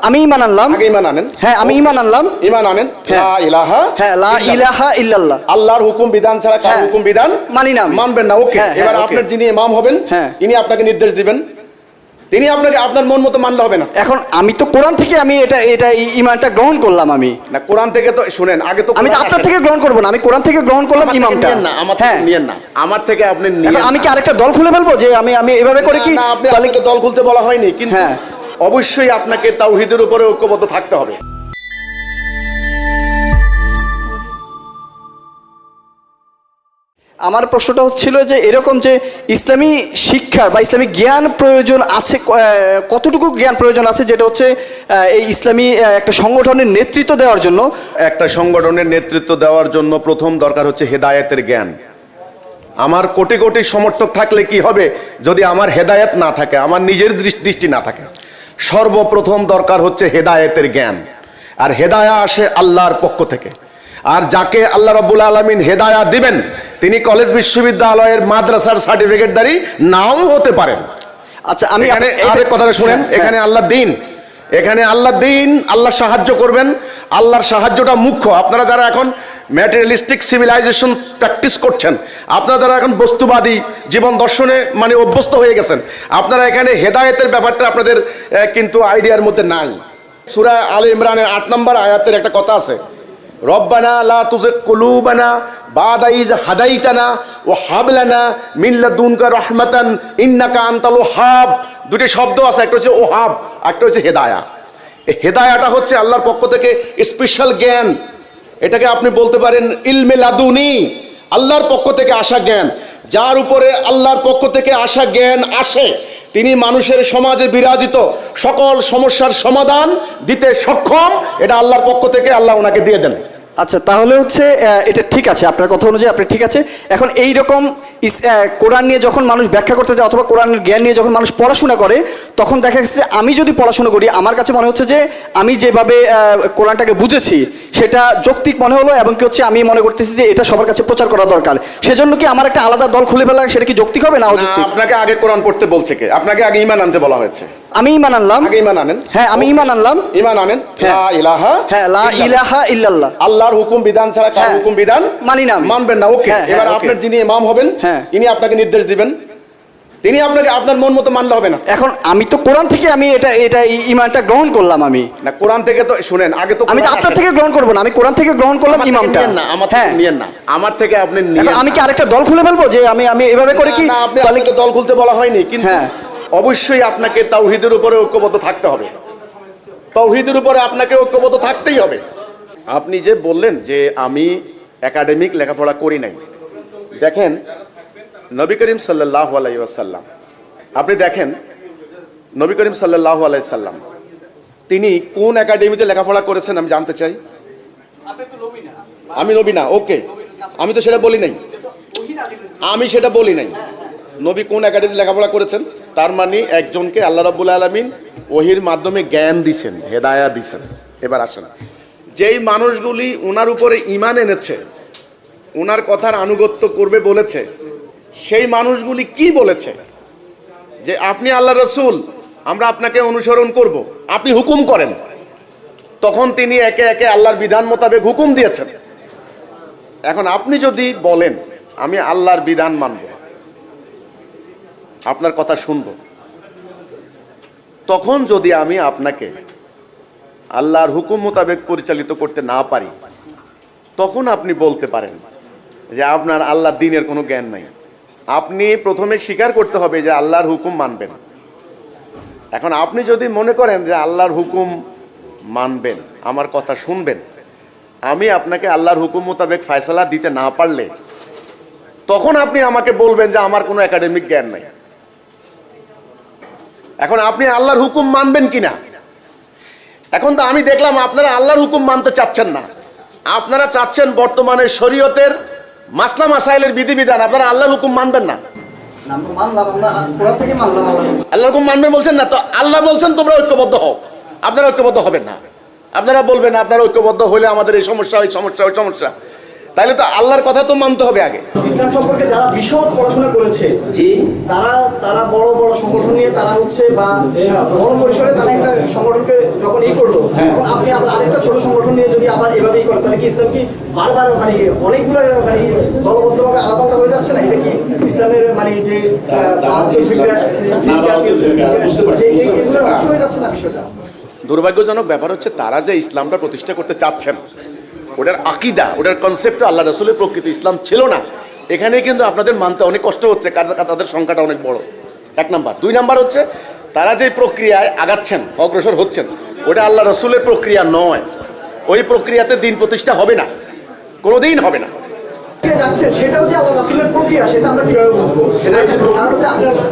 আমি ঈমান আনলাম। আগে ঈমান আনেন। হ্যাঁ, আমি ঈমান আনলাম। ঈমান আনেন। হ্যাঁ। লা ইলাহা, হ্যাঁ, লা ইলাহা ইল্লাল্লাহ। আল্লাহর হুকুম বিধান ছাড়া কারো হ্যাঁ। হুকুম বিধান মানি না আমি। মানবেন না। ওকে, হ্যাঁ, এবার ওকে। আপনার যিনি ইমাম হবেন, হ্যাঁ। ইনি আপনাকে নির্দেশ দিবেন। তিনি আপনাকে আপনার মন মতো মানলে হবে না। এখন আমি তো কোরআন থেকে আমি এটা ঈমানটা গ্রহণ করলাম। আমি না, কোরআন থেকে তো শুনেন, আগে তো আমি তো কোরআন আপনার আসে। থেকে গ্রহণ করব না, আমি কোরআন থেকে গ্রহণ করলাম আমার থেকে ইমামটা। নিয়েন না, আমার হ্যাঁ, থেকে নিয়েন না, আমার থেকে আপনি নিয়েন এখন আমি কি না। আরেকটা দল খুলে ফেলবো যে আমি এভাবে করে কি? না, আপনি তাহলে আপনাকে দল খুলতে বলা হয়নি, কিন্তু হ্যাঁ। অবশ্যই আপনাকে তাওহীদের উপরে ঐক্যবদ্ধ থাকতে হবে। আমার প্রশ্নটা হচ্ছিল যে এরকম যে ইসলামী শিক্ষার বা ইসলামী জ্ঞান প্রয়োজন আছে, কতটুকু জ্ঞান প্রয়োজন আছে, যেটা হচ্ছে এই ইসলামী একটা সংগঠনের নেতৃত্ব দেওয়ার জন্য। একটা সংগঠনের নেতৃত্ব দেওয়ার জন্য প্রথম দরকার হচ্ছে হেদায়েতের জ্ঞান। আমার কোটি কোটি সমর্থক থাকলে কি হবে যদি আমার হেদায়েত না থাকে, আমার নিজের দৃষ্টি না থাকে? সর্বপ্রথম দরকার হচ্ছে হেদায়েতের জ্ঞান, আর হেদায়া আসে আল্লাহর পক্ষ থেকে। আর যাকে আল্লাহ রাব্বুল আলামিন হেদায়া দিবেন, তিনি কলেজ বিশ্ববিদ্যালয়ের মাদ্রাসার সার্টিফিকেটধারী নাও হতে পারেন। আচ্ছা, আমি এখানে আরেক কথাটা শুনেন, হ্যাঁ, এখানে আল্লাহ দিন, এখানে আল্লাহ দিন, আল্লাহ সাহায্য করবেন। আল্লাহর সাহায্যটা মুখ্য। আপনারা যারা এখন ম্যাটেরিয়ালিস্টিক সিভিলাইজেশন প্র্যাকটিস করছেন, আপনারা যারা এখন বস্তুবাদী জীবন দর্শনে মানে অভ্যস্ত হয়ে গেছেন, আপনারা এখানে হেদায়েতের ব্যাপারটা আপনাদের কিন্তু আইডিয়ার মধ্যে নাই। সূরা আলে ইমরানের ৮ নম্বর আয়াতের একটা কথা আছে, রব্বানা লা তুযিগ কুলুবানা বাদা ইয হাদাইতানা ওয়া হাব লানা মিন লাদুনকা রাহমাতান ইন্নাকা আনতাল ওয়াহ্হাব। দুটি শব্দ আছে, একটা হচ্ছে ওহাব, একটা হচ্ছে হেদায়া। এই হেদায়াটা হচ্ছে আল্লাহর পক্ষ থেকে স্পেশাল জ্ঞান। এটাকে আপনি বলতে পারেন ইলমে লাদুনি, আল্লাহর পক্ষ থেকে আসা জ্ঞান। যার উপরে আল্লাহর পক্ষ থেকে আসা জ্ঞান আসে, তিনি মানুষের সমাজে বিরাজিত সকল সমস্যার সমাধান দিতে সক্ষম। এটা আল্লাহর পক্ষ থেকে আল্লাহ ওনাকে দিয়ে দেন। আচ্ছা, তাহলে হচ্ছে এটা ঠিক আছে, আপনার কথা অনুযায়ী আপনি ঠিক আছে। এখন এই রকম কোরআন নিয়ে যখন মানুষ ব্যাখ্যা করতে যায় অথবা কোরআনের জ্ঞান নিয়ে যখন মানুষ পড়াশোনা করে, তখন দেখা যাচ্ছে আমি যদি পড়াশোনা করি, আমার কাছে মনে হচ্ছে যে আমি যেভাবে কোরআনটাকে বুঝেছি সেটা যৌক্তিক মনে হলো, এবং কি হচ্ছে আমি মনে করতেছি যে এটা সবার কাছে প্রচার করা দরকার। সেজন্য কি আমার একটা আলাদা দল খুলে ফেলা সেটা কি যৌক্তিক হবে না অযৌক্তিক? আপনাকে আগে কোরআন পড়তে বলছে কে? আপনাকে আগে ঈমান আনতে বলা হয়েছে। আমি ঈমান আনলাম। আগে ঈমান আনেন। হ্যাঁ, আমি ঈমান আনলাম। ঈমান আনেন। হ্যাঁ। লা ইলাহা, হ্যাঁ, লা ইলাহা ইল্লাল্লাহ। আল্লাহর হুকুম বিধান ছাড়া কারো হ্যাঁ। হুকুম বিধান মানি না আমি। মানবেন না। ওকে, হ্যাঁ, এবার ওকে। আপনার যিনি ইমাম হবেন, হ্যাঁ। ইনি আপনাকে নির্দেশ দিবেন। তিনি আপনাকে আপনার মন মতো মানলে হবে না। এখন আমি তো কোরআন থেকে আমি এটা ঈমানটা গ্রহণ করলাম। আমি না, কোরআন থেকে তো শুনেন, আগে তো আমি তো কোরআন আপনার আসে। থেকে গ্রহণ করব না, আমি কোরআন থেকে গ্রহণ করলাম আমার থেকে ইমামটা। নিয়েন না, আমার থেকে হ্যাঁ, নিয়েন না, আমার থেকে আপনি এখন নিয়েন আমি না। কি আরেকটা দল খুলে ফেলবো যে আমি এভাবে করে কি? না, আপনি তাহলে আপনাকে দল খুলতে বলা হয়নি, কিন্তু হ্যাঁ। অবশ্যই আপনাকে তাওহীদের উপরে ঐক্যবদ্ধ থাকতে হবে। তাওহীদের উপরে আপনাকে ঐক্যবদ্ধ থাকতেই হবে। আপনি যে বললেন যে আমি একাডেমিক লেখাপড়া করি নাই, দেখেন নবী করিম সাল্লাল্লাহু আলাইহি ওয়াসাল্লাম, আপনি দেখেন নবী করিম সাল্লাল্লাহু আলাইহি সাল্লাম তিনি কোন একাডেমিতে লেখাপড়া করেছেন আমি জানতে চাই। আমি নবী না। ওকে, আমি তো সেটা বলি নাই, আমি সেটা বলি নাই। নবী কোন একাডেমিতে লেখাপড়া করেছেন, তার মানে একজনকে আল্লাহ রাব্বুল আলামিন ওহির মাধ্যমে জ্ঞান দিছেন, হেদায়া দিছেন। এবার আসেন, যেই মানুষগুলি ওনার উপরে ঈমান এনেছে, ওনার কথার আনুগত্য করবে বলেছে, সেই মানুষগুলি কি বলেছে যে আপনি আল্লাহ রসুল, আমরা আপনাকে অনুসরণ করব, আপনি হুকুম করেন। তখন তিনি একে একে আল্লাহর বিধান মোতাবেক হুকুম দিয়েছেন। এখন আপনি যদি বলেন আমি আল্লাহর বিধান মানব, আপনার কথা শুনব, তখন যদি আমি আপনাকে আল্লাহর হুকুম মোতাবেক পরিচালিত করতে না পারি, তখন আপনি বলতে পারেন যে আপনার আল্লাহর দ্বীনের কোনো জ্ঞান নাই। আপনি প্রথমে স্বীকার করতে হবে যে আল্লাহর হুকুম মানবেন। এখন আপনি যদি মনে করেন যে আল্লাহর হুকুম মানবেন, আমার কথা শুনবেন, আমি আপনাকে আল্লাহর হুকুম মোতাবেক ফয়সালা দিতে না পারলে, তখন আপনি আমাকে বলবেন যে আমার কোনো একাডেমিক জ্ঞান নাই। এখন আপনি আল্লাহর হুকুম মানবেন কিনা? এখন তো আমি দেখলাম আপনারা আল্লাহর হুকুম মানতে চাচ্ছেন না, আপনারা চাচ্ছেন বর্তমানে শরীয়তের মাসলা মাসাইলের বিধিবিধান। আপনারা আল্লাহর হুকুম মানবেন না। আল্লাহর হুকুম মানবেন বলছেন না, তো আল্লাহ বলছেন তোমরা ঐক্যবদ্ধ হও, আপনারা ঐক্যবদ্ধ হবেন না। আপনারা বলবেন আপনারা ঐক্যবদ্ধ হলে আমাদের এই সমস্যা, ওই সমস্যা, ওই সমস্যা। তাইলে তো আল্লাহর কথা তো মানতে হবে আগে। ইসলাম সম্পর্কে যারা বিশদ পড়াশোনা করেছে জি, তারা বড় বড় সংগঠন নিয়ে তারা হচ্ছে বা বড় পরিসরে তারা একটা সংগঠনকে যখন করলো, তখন আপনি আবার আরেকটা ছোট সংগঠন নিয়ে যদি আবার এভাবেই করেন, তাহলে কি ইসলাম কি বারবার মানে অনেকগুলো মানে দলবদ্ধভাবে আলাদা আলাদা হয়ে যাচ্ছে না? এটা কি ইসলামের মানে যে হয়ে যাচ্ছে না বিষয়টা? দুর্ভাগ্যজনক ব্যাপার হচ্ছে তারা যে ইসলামটা প্রতিষ্ঠা করতে চাচ্ছেন, ওটার আকিদা, ওটার কনসেপ্টটা আল্লাহ রসুলের প্রকৃত ইসলাম ছিল না। এখানে কিন্তু আপনাদের মানতে অনেক কষ্ট হচ্ছে, কারণ তাদের সংখ্যাটা অনেক বড়, 1 নাম্বার। 2 নাম্বার হচ্ছে তারা যে প্রক্রিয়ায় আগাচ্ছেন, অগ্রসর হচ্ছেন, ওটা আল্লাহ রসুলের প্রক্রিয়া নয়। ওই প্রক্রিয়াতে দিন প্রতিষ্ঠা হবে না, কোনোদিন হবে না। সেটাও যে আল্লাহ রাসূলের প্রক্রিয়া, সেটা আমরা কিভাবে বুঝবো? কারণ হচ্ছে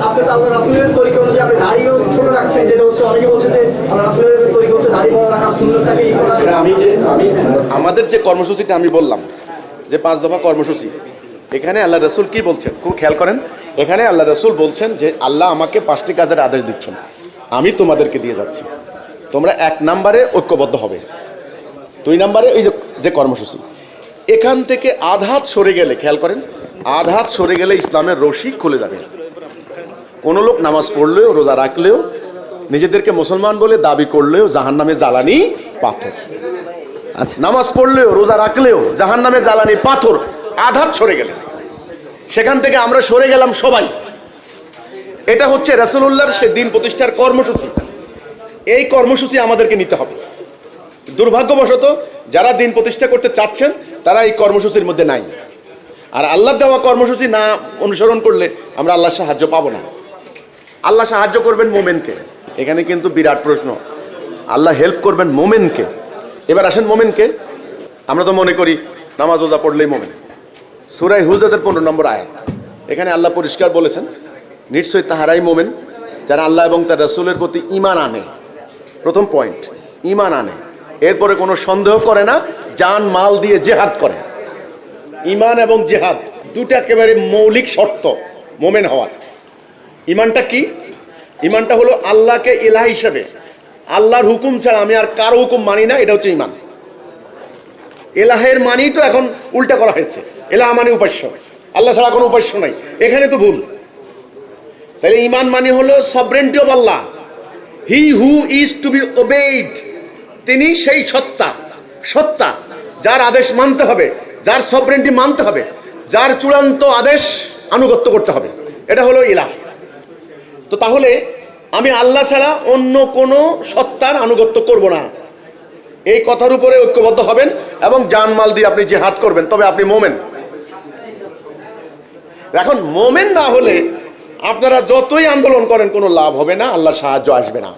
আপনি তো আল্লাহ রাসূলের তরিকা অনুযায়ী আপনি দাড়িও ছোট রাখছেন, যেটা হচ্ছে অনেকে বলছে যে আল্লাহ রাসূলের তরিকা হচ্ছে দাড়ি বড় রাখা, সুন্নতটাকে ই করা। আমি আমাদের যে কর্মসূচিটা আমি বললাম যে 5 দফা কর্মসূচি, এখানে আল্লাহ রসুল কি বলছেন খুব খেয়াল করেন। এখানে আল্লাহ রসুল বলছেন যে আল্লাহ আমাকে 5টি কাজের আদেশ দিচ্ছেন, আমি তোমাদেরকে দিয়ে যাচ্ছি। তোমরা 1 নম্বরে ঐক্যবদ্ধ হবে, 2 নম্বরে এই যে কর্মসূচি, এখান থেকে আধাত সরে গেলে, খেয়াল করেন, আধাত সরে গেলে ইসলামের রশি খুলে যাবে। কোনো লোক নামাজ পড়লেও, রোজা রাখলেও, নিজেদেরকে মুসলমান বলে দাবি করলেও জাহান্নামে জ্বালানি পাথর। আচ্ছা, নামাজ পড়লেও, রোজা রাখলেও জাহান্নামে জ্বালানি পাথর। আধাত সরে গেলে, সেখান থেকে আমরা সরে গেলাম সবাই। এটা হচ্ছে রাসূলুল্লাহর সে দিন প্রতিষ্ঠার কর্মসূচি। এই কর্মসূচি আমাদেরকে নিতে হবে। দুর্ভাগ্যবশত যারা দিন প্রতিষ্ঠা করতে চাচ্ছেন তারা এই কর্মসূচির মধ্যে নাই। আর আল্লাহ দেওয়া কর্মসূচি না অনুসরণ করলে আমরা আল্লাহর সাহায্য পাবো না। আল্লাহ সাহায্য করবেন মোমেনকে, এখানে কিন্তু বিরাট প্রশ্ন। আল্লাহ হেল্প করবেন মোমেনকে। এবার আসেন মোমেনকে, আমরা তো মনে করি নামাজ রোজা পড়লেই মোমেন। সূরা হুজরাতের 15 নম্বর আয়াত, এখানে আল্লাহ পরিষ্কার বলেছেন, নিশ্চয়ই তাহারাই মোমেন যারা আল্লাহ এবং তার রাসূলের প্রতি ঈমান আনে। প্রথম পয়েন্ট, ঈমান আনে, এরপরে কোনো সন্দেহ করে না, জান মাল দিয়ে জেহাদ করে। ঈমান এবং জেহাদ দুটো একেবারে মৌলিক শর্ত মোমেন হওয়ার। ঈমানটা কি? ঈমানটা হলো আল্লাহকে ইলাহ হিসেবে, আল্লাহর হুকুম ছাড়া আমি আর কারো হুকুম মানি না, এটা হচ্ছে ঈমান। এলাহের মানি তো এখন উল্টা করা হয়েছে, এলাহ মানে উপাস্য, আল্লাহ ছাড়া কোনো উপাস্য নাই। এখানে তো ভুল। তাহলে ঈমান মানে হলো sovereignty of Allah, he who is to be obeyed. তিনি সেই সত্তা যার আদেশ মানতে হবে, যার সভরেন্টি মানতে হবে, যার চূড়ান্ত আদেশ আনুগত্য করতে হবে, এটা হলো ইলাহ। তো তাহলে আমি আল্লাহ ছাড়া অন্য কোনো সত্তার আনুগত্য করব না, এই কথার উপরে ঐক্যবদ্ধ হবেন এবং জানমাল দিয়ে আপনি জিহাদ করবেন, তবে আপনি মোমেন। এখন মোমেন না হলে আপনারা যতই আন্দোলন করেন কোনো লাভ হবে না, আল্লাহর সাহায্য আসবে না।